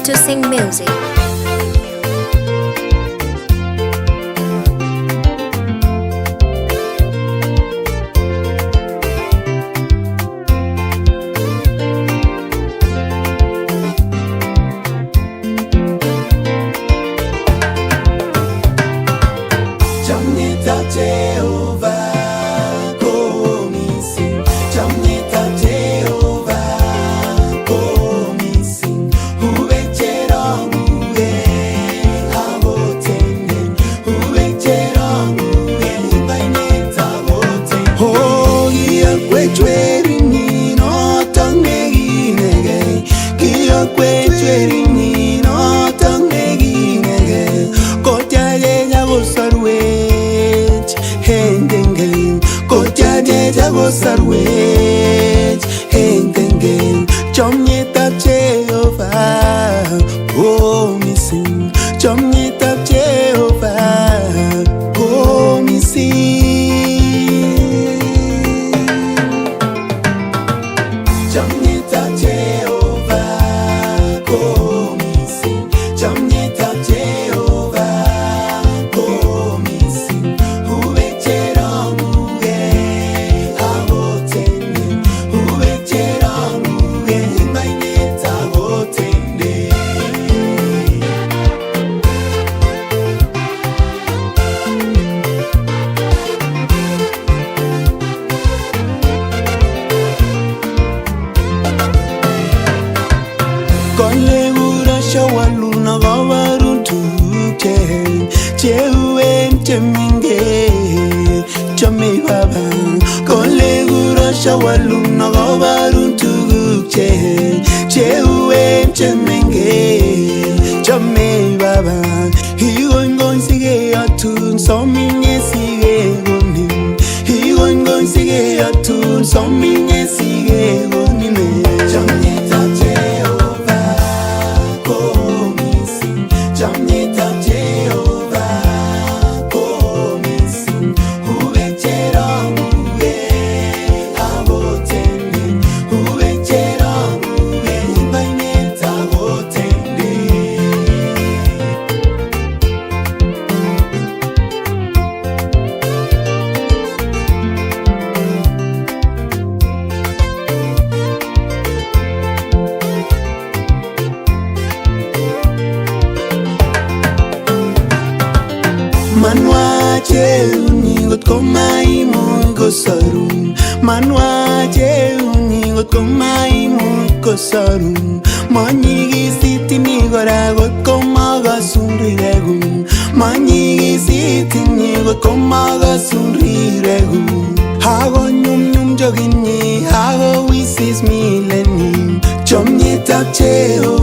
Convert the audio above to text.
to sing music. Sarwech hengenge chomnyetab Jehovah oh missing chomnyetab Jehovah oh missing chomnyetab Jehovah oh missing chomnyetab Jehovah oh missing Shawaluna gawarun tuke chewen cheminge chame baba kolegura shawaluna gawarun tuke chewen cheminge chame baba higon sige atun sominye sige gonin higon sige atun sominye sige gonin chamneta manwache unigot komai mungo sarun manwache unigot komai mungo sarun manyigi sitini goragot komaga sunriregun manyigi sitini got komaga sunriregun hago nyum joginni hago wisis mileni chomnyetab Jehovah